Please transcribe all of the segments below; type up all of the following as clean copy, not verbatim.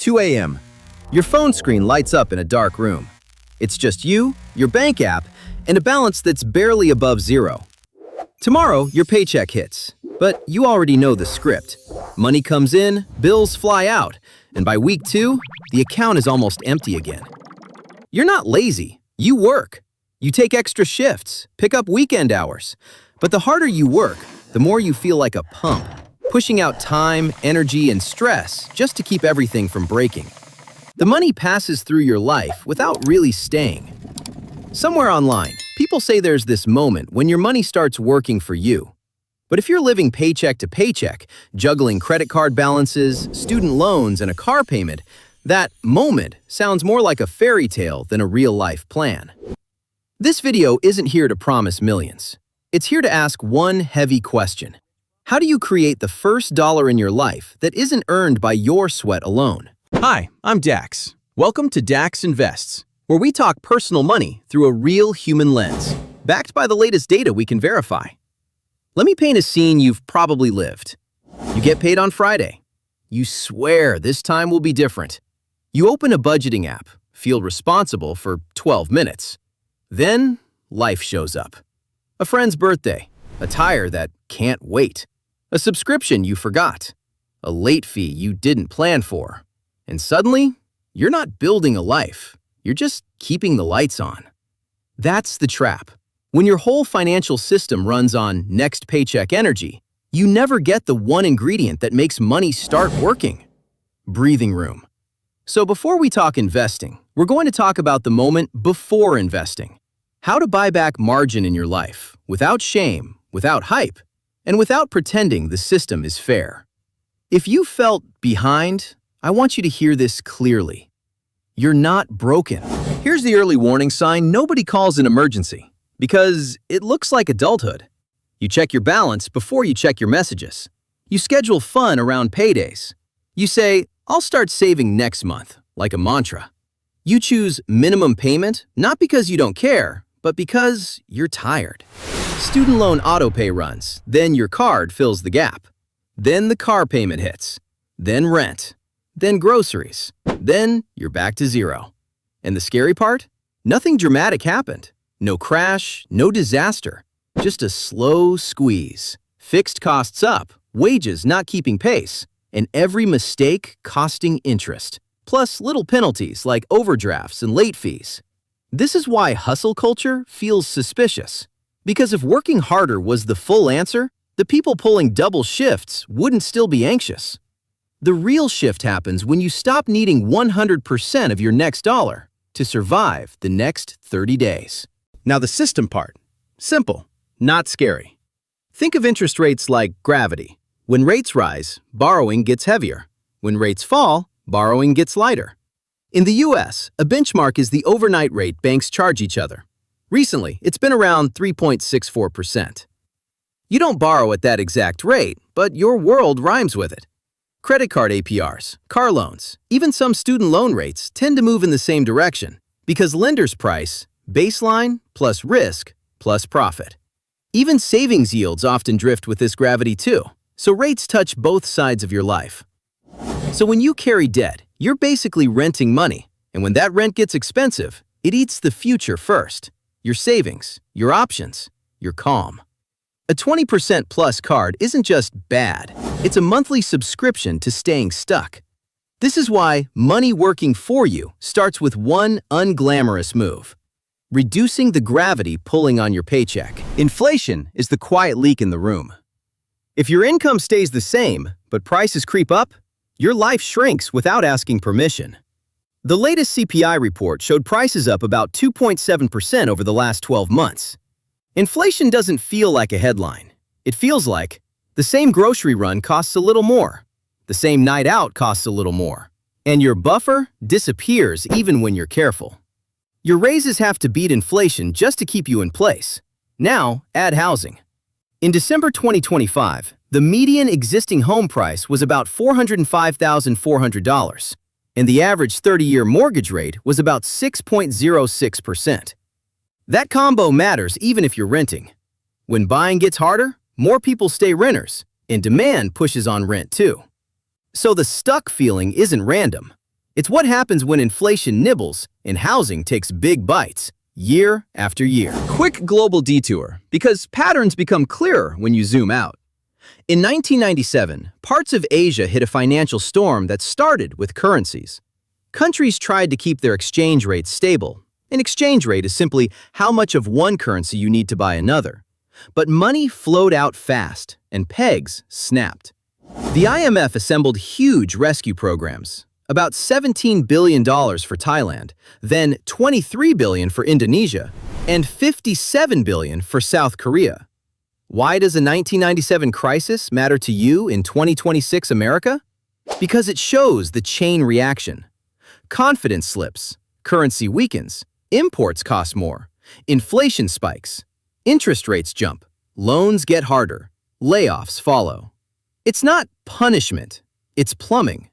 2 a.m. Your phone screen lights up in a dark room. It's just you, your bank app, and a balance that's barely above zero. Tomorrow, your paycheck hits, but you already know the script. Money comes in, bills fly out, and by week 2, the account is almost empty again. You're not lazy, you work. You take extra shifts, pick up weekend hours. But the harder you work, the more you feel like a pump, pushing out time, energy, and stress just to keep everything from breaking. The money passes through your life without really staying. Somewhere online, people say there's this moment when your money starts working for you. But if you're living paycheck to paycheck, juggling credit card balances, student loans, and a car payment, that moment sounds more like a fairy tale than a real-life plan. This video isn't here to promise millions. It's here to ask one heavy question. How do you create the first dollar in your life that isn't earned by your sweat alone? Hi, I'm Dax. Welcome to Dax Invests, where we talk personal money through a real human lens, backed by the latest data we can verify. Let me paint a scene you've probably lived. You get paid on Friday. You swear this time will be different. You open a budgeting app, feel responsible for 12 minutes. Then, life shows up. A friend's birthday, a tire that can't wait, a subscription you forgot, a late fee you didn't plan for. And suddenly, you're not building a life, you're just keeping the lights on. That's the trap. When your whole financial system runs on next paycheck energy, you never get the one ingredient that makes money start working: breathing room. So before we talk investing, we're going to talk about the moment before investing. How to buy back margin in your life without shame, without hype, and without pretending the system is fair. If you felt behind, I want you to hear this clearly. You're not broken. Here's the early warning sign nobody calls an emergency, because it looks like adulthood. You check your balance before you check your messages. You schedule fun around paydays. You say, I'll start saving next month, like a mantra. You choose minimum payment, not because you don't care, but because you're tired. Student loan autopay runs, then your card fills the gap. Then the car payment hits, then rent, then groceries, then you're back to zero. And the scary part? Nothing dramatic happened. No crash, no disaster, just a slow squeeze. Fixed costs up, wages not keeping pace, and every mistake costing interest, plus little penalties like overdrafts and late fees. This is why hustle culture feels suspicious. Because if working harder was the full answer, the people pulling double shifts wouldn't still be anxious. The real shift happens when you stop needing 100% of your next dollar to survive the next 30 days. Now the system part. Simple, not scary. Think of interest rates like gravity. When rates rise, borrowing gets heavier. When rates fall, borrowing gets lighter. In the US, a benchmark is the overnight rate banks charge each other. Recently, it's been around 3.64%. You don't borrow at that exact rate, but your world rhymes with it. Credit card APRs, car loans, even some student loan rates tend to move in the same direction because lenders price baseline plus risk plus profit. Even savings yields often drift with this gravity too, so rates touch both sides of your life. So when you carry debt, you're basically renting money, and when that rent gets expensive, it eats the future first. Your savings, your options, your calm. A 20% plus card isn't just bad, it's a monthly subscription to staying stuck. This is why money working for you starts with one unglamorous move: reducing the gravity pulling on your paycheck. Inflation is the quiet leak in the room. If your income stays the same, but prices creep up, your life shrinks without asking permission. The latest CPI report showed prices up about 2.7% over the last 12 months. Inflation doesn't feel like a headline. It feels like the same grocery run costs a little more, the same night out costs a little more, and your buffer disappears even when you're careful. Your raises have to beat inflation just to keep you in place. Now, add housing. In December 2025, the median existing home price was about $405,400, and the average 30-year mortgage rate was about 6.06%. That combo matters even if you're renting. When buying gets harder, more people stay renters, and demand pushes on rent too. So the stuck feeling isn't random. It's what happens when inflation nibbles and housing takes big bites, year after year. Quick global detour, because patterns become clearer when you zoom out. In 1997, parts of Asia hit a financial storm that started with currencies. Countries tried to keep their exchange rates stable. An exchange rate is simply how much of one currency you need to buy another. But money flowed out fast, and pegs snapped. The IMF assembled huge rescue programs, about $17 billion for Thailand, then $23 billion for Indonesia, and $57 billion for South Korea. Why does a 1997 crisis matter to you in 2026 America? Because it shows the chain reaction. Confidence slips, currency weakens, imports cost more, inflation spikes, interest rates jump, loans get harder, layoffs follow. It's not punishment, it's plumbing.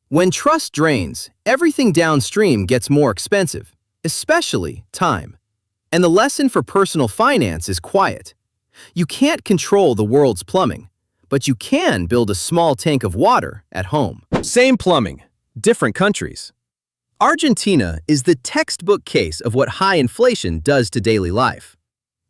When trust drains, everything downstream gets more expensive, especially time. And the lesson for personal finance is quiet. You can't control the world's plumbing, but you can build a small tank of water at home. Same plumbing, different countries. Argentina is the textbook case of what high inflation does to daily life.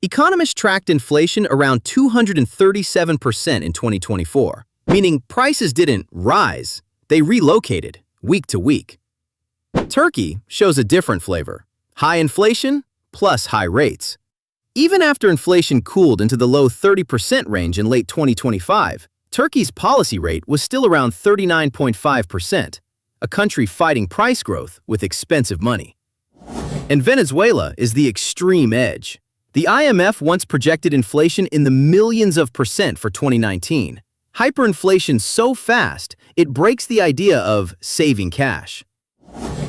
Economists tracked inflation around 237% in 2024, meaning prices didn't rise, they relocated week to week. Turkey shows a different flavor. High inflation plus high rates. Even after inflation cooled into the low 30% range in late 2025, Turkey's policy rate was still around 39.5%, a country fighting price growth with expensive money. And Venezuela is the extreme edge. The IMF once projected inflation in the millions of percent for 2019. Hyperinflation so fast, it breaks the idea of saving cash.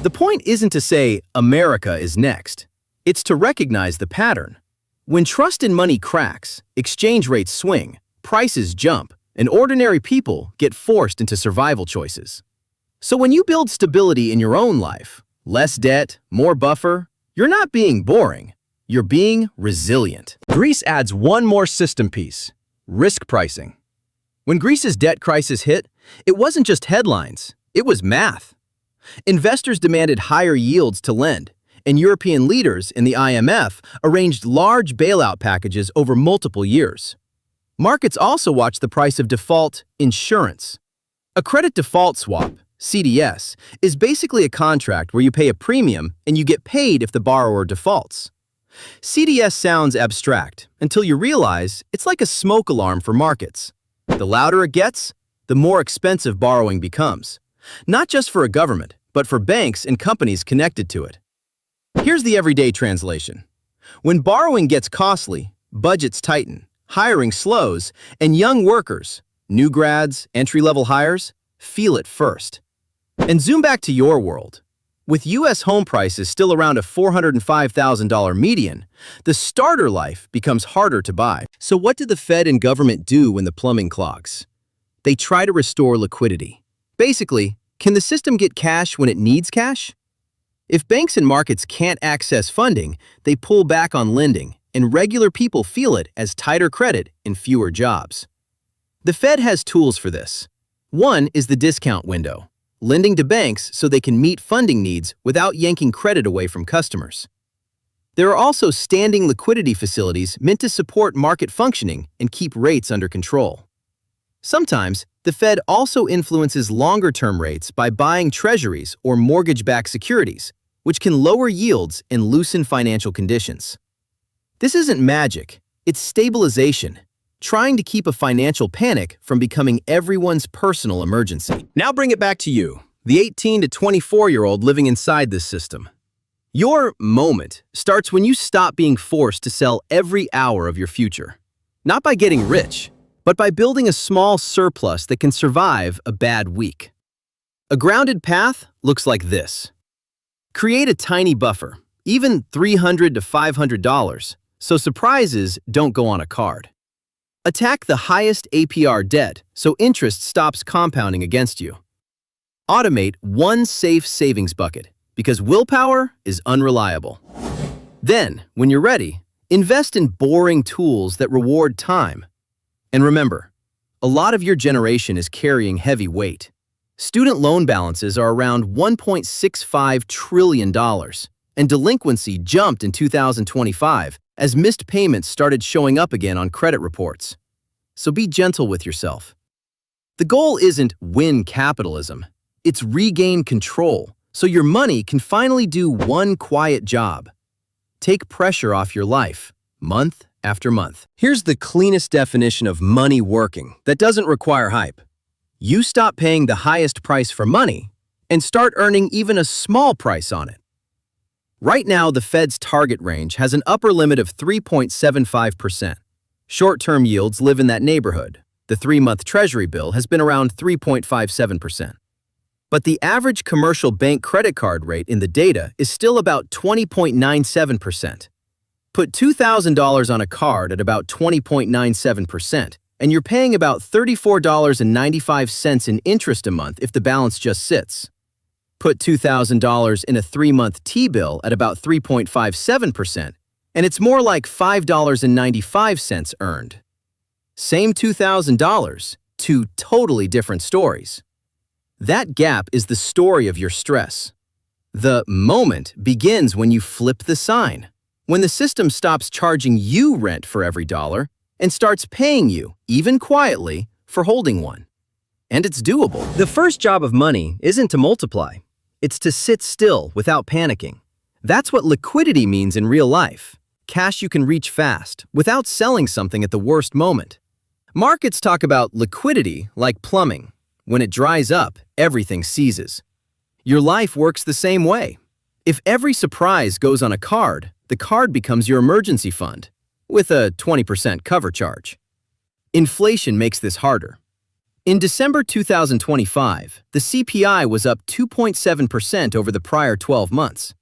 The point isn't to say America is next. It's to recognize the pattern. When trust in money cracks, exchange rates swing, prices jump, and ordinary people get forced into survival choices. So when you build stability in your own life, less debt, more buffer, you're not being boring, you're being resilient. Greece adds one more system piece: risk pricing. When Greece's debt crisis hit, it wasn't just headlines, it was math. Investors demanded higher yields to lend, and European leaders in the IMF arranged large bailout packages over multiple years. Markets also watched the price of default insurance. A credit default swap, CDS, is basically a contract where you pay a premium and you get paid if the borrower defaults. CDS sounds abstract until you realize it's like a smoke alarm for markets. The louder it gets, the more expensive borrowing becomes, not just for a government, but for banks and companies connected to it. Here's the everyday translation. When borrowing gets costly, budgets tighten, hiring slows, and young workers, new grads, entry-level hires, feel it first. And zoom back to your world. With U.S. home prices still around a $405,000 median, the starter life becomes harder to buy. So what did the Fed and government do when the plumbing clogs? They try to restore liquidity. Basically, can the system get cash when it needs cash? If banks and markets can't access funding, they pull back on lending, and regular people feel it as tighter credit and fewer jobs. The Fed has tools for this. One is the discount window, lending to banks so they can meet funding needs without yanking credit away from customers. There are also standing liquidity facilities meant to support market functioning and keep rates under control. Sometimes, the Fed also influences longer-term rates by buying treasuries or mortgage-backed securities, which can lower yields and loosen financial conditions. This isn't magic, it's stabilization, trying to keep a financial panic from becoming everyone's personal emergency. Now bring it back to you, the 18 to 24-year-old living inside this system. Your moment starts when you stop being forced to sell every hour of your future. Not by getting rich, but by building a small surplus that can survive a bad week. A grounded path looks like this. Create a tiny buffer, even $300 to $500, so surprises don't go on a card. Attack the highest APR debt so interest stops compounding against you. Automate one safe savings bucket because willpower is unreliable. Then, when you're ready, invest in boring tools that reward time. And remember, a lot of your generation is carrying heavy weight. Student loan balances are around $1.65 trillion, and delinquency jumped in 2025 as missed payments started showing up again on credit reports. So be gentle with yourself. The goal isn't win capitalism, it's regain control so your money can finally do one quiet job. Take pressure off your life, month after month. Here's the cleanest definition of money working that doesn't require hype. You stop paying the highest price for money and start earning even a small price on it. Right now, the Fed's target range has an upper limit of 3.75%. Short-term yields live in that neighborhood. The 3-month Treasury bill has been around 3.57%. But the average commercial bank credit card rate in the data is still about 20.97%. Put $2,000 on a card at about 20.97%, and you're paying about $34.95 in interest a month if the balance just sits. Put $2,000 in a 3-month T-bill at about 3.57%, and it's more like $5.95 earned. Same $2,000, two totally different stories. That gap is the story of your stress. The moment begins when you flip the sign, when the system stops charging you rent for every dollar and starts paying you, even quietly, for holding one. And it's doable. The first job of money isn't to multiply. It's to sit still without panicking. That's what liquidity means in real life. Cash you can reach fast, without selling something at the worst moment. Markets talk about liquidity like plumbing. When it dries up, everything seizes. Your life works the same way. If every surprise goes on a card, the card becomes your emergency fund, with a 20% cover charge. Inflation makes this harder. In December 2025, the CPI was up 2.7% over the prior 12 months.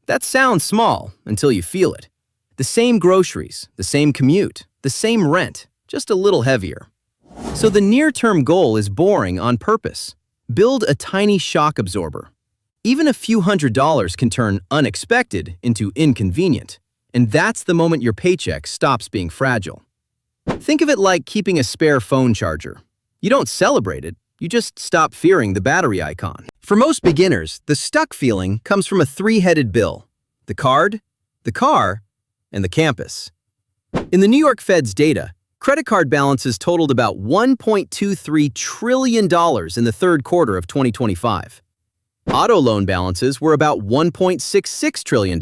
That sounds small until you feel it. The same groceries, the same commute, the same rent, just a little heavier. So the near-term goal is boring on purpose. Build a tiny shock absorber. Even a few $100s can turn unexpected into inconvenient, and that's the moment your paycheck stops being fragile. Think of it like keeping a spare phone charger. You don't celebrate it, you just stop fearing the battery icon. For most beginners, the stuck feeling comes from a 3-headed bill: the card, the car, and the campus. In the New York Fed's data, credit card balances totaled about $1.23 trillion in the third quarter of 2025. Auto loan balances were about $1.66 trillion,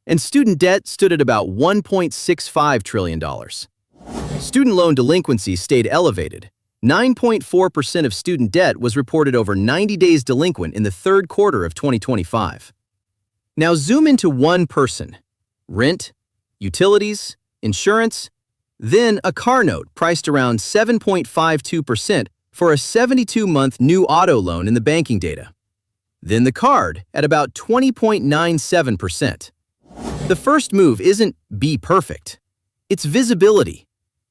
and student debt stood at about $1.65 trillion. Student loan delinquency stayed elevated. 9.4% of student debt was reported over 90 days delinquent in the third quarter of 2025. Now zoom into one person: rent, utilities, insurance, then a car note priced around 7.52% for a 72-month new auto loan in the banking data. Then the card at about 20.97%. The first move isn't be perfect. It's visibility.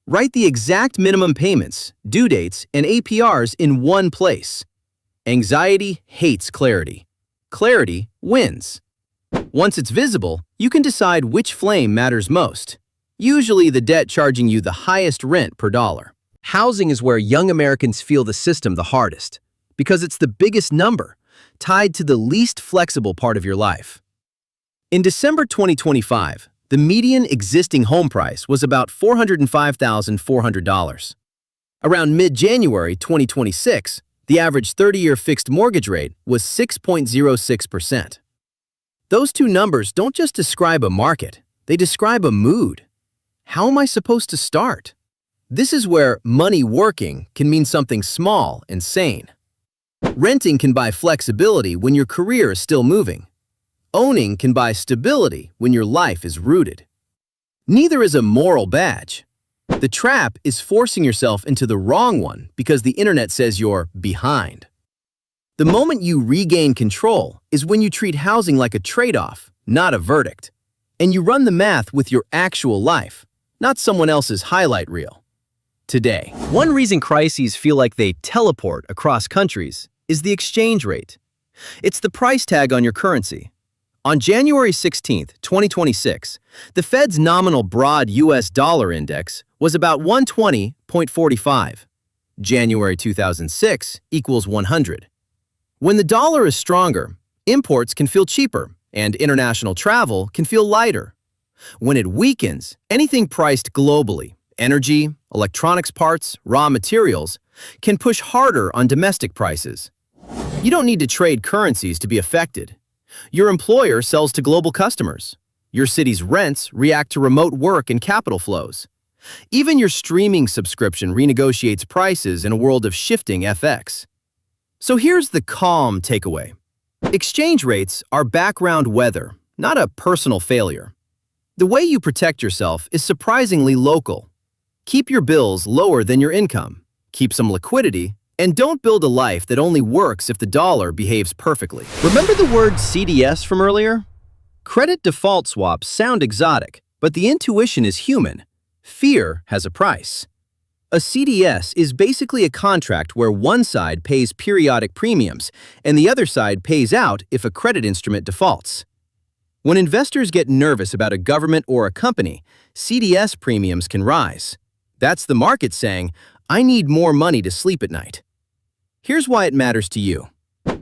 Write the exact minimum payments, due dates, and APRs in one place. Anxiety hates clarity. Clarity wins. Once it's visible, you can decide which flame matters most. Usually the debt charging you the highest rent per dollar. Housing is where young Americans feel the system the hardest, because it's the biggest number, tied to the least flexible part of your life. In December 2025, the median existing home price was about $405,400. Around mid-January 2026, the average 30-year fixed mortgage rate was 6.06%. Those two numbers don't just describe a market, they describe a mood. How am I supposed to start? This is where money working can mean something small and sane. Renting can buy flexibility when your career is still moving. Owning can buy stability when your life is rooted. Neither is a moral badge. The trap is forcing yourself into the wrong one because the internet says you're behind. The moment you regain control is when you treat housing like a trade-off, not a verdict. And you run the math with your actual life, not someone else's highlight reel. Today, one reason crises feel like they teleport across countries is the exchange rate. It's the price tag on your currency. On January 16, 2026, the Fed's nominal broad US dollar index was about 120.45. January 2006 equals 100. When the dollar is stronger, imports can feel cheaper and international travel can feel lighter. When it weakens, anything priced globally, energy, electronics parts, raw materials, can push harder on domestic prices. You don't need to trade currencies to be affected. Your employer sells to global customers. Your city's rents react to remote work and capital flows. Even your streaming subscription renegotiates prices in a world of shifting FX. So here's the calm takeaway. Exchange rates are background weather, not a personal failure. The way you protect yourself is surprisingly local. Keep your bills lower than your income, keep some liquidity, and don't build a life that only works if the dollar behaves perfectly. Remember the word CDS from earlier? Credit default swaps sound exotic, but the intuition is human. Fear has a price. A CDS is basically a contract where one side pays periodic premiums and the other side pays out if a credit instrument defaults. When investors get nervous about a government or a company, CDS premiums can rise. That's the market saying, I need more money to sleep at night. Here's why it matters to you.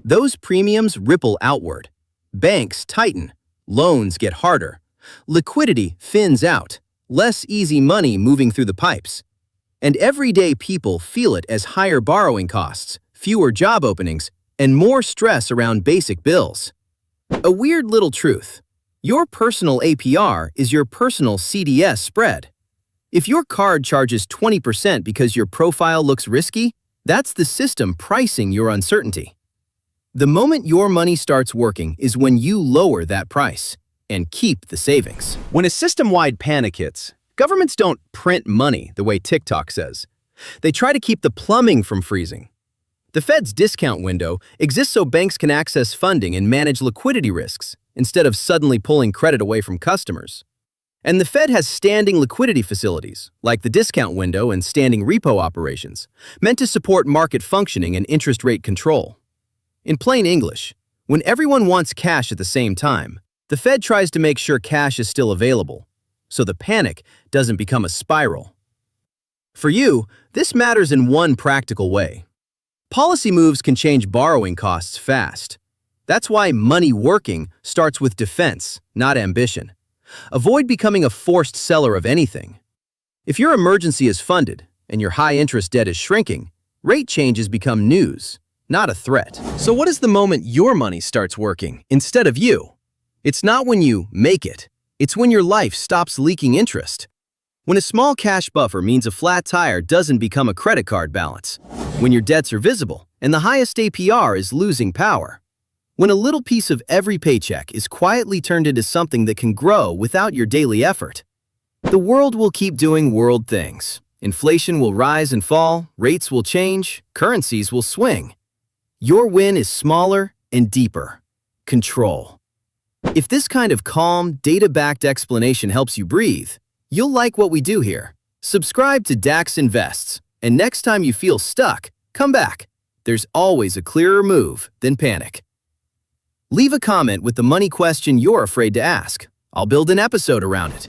Those premiums ripple outward. Banks tighten. Loans get harder. Liquidity thins out. Less easy money moving through the pipes. And everyday people feel it as higher borrowing costs, fewer job openings, and more stress around basic bills. A weird little truth. Your personal APR is your personal CDS spread. If your card charges 20% because your profile looks risky, that's the system pricing your uncertainty. The moment your money starts working is when you lower that price and keep the savings. When a system-wide panic hits, governments don't print money the way TikTok says. They try to keep the plumbing from freezing. The Fed's discount window exists so banks can access funding and manage liquidity risks instead of suddenly pulling credit away from customers. And the Fed has standing liquidity facilities, like the discount window and standing repo operations, meant to support market functioning and interest rate control. In plain English, when everyone wants cash at the same time, the Fed tries to make sure cash is still available, so the panic doesn't become a spiral. For you, this matters in one practical way. Policy moves can change borrowing costs fast. That's why money working starts with defense, not ambition. Avoid becoming a forced seller of anything. If your emergency is funded and your high-interest debt is shrinking, rate changes become news, not a threat. So what is the moment your money starts working instead of you? It's not when you make it. It's when your life stops leaking interest. When a small cash buffer means a flat tire doesn't become a credit card balance. When your debts are visible and the highest APR is losing power. When a little piece of every paycheck is quietly turned into something that can grow without your daily effort. The world will keep doing world things. Inflation will rise and fall, rates will change, currencies will swing. Your win is smaller and deeper. Control. If this kind of calm, data-backed explanation helps you breathe, you'll like what we do here. Subscribe to DAX Invests, and next time you feel stuck, come back. There's always a clearer move than panic. Leave a comment with the money question you're afraid to ask. I'll build an episode around it.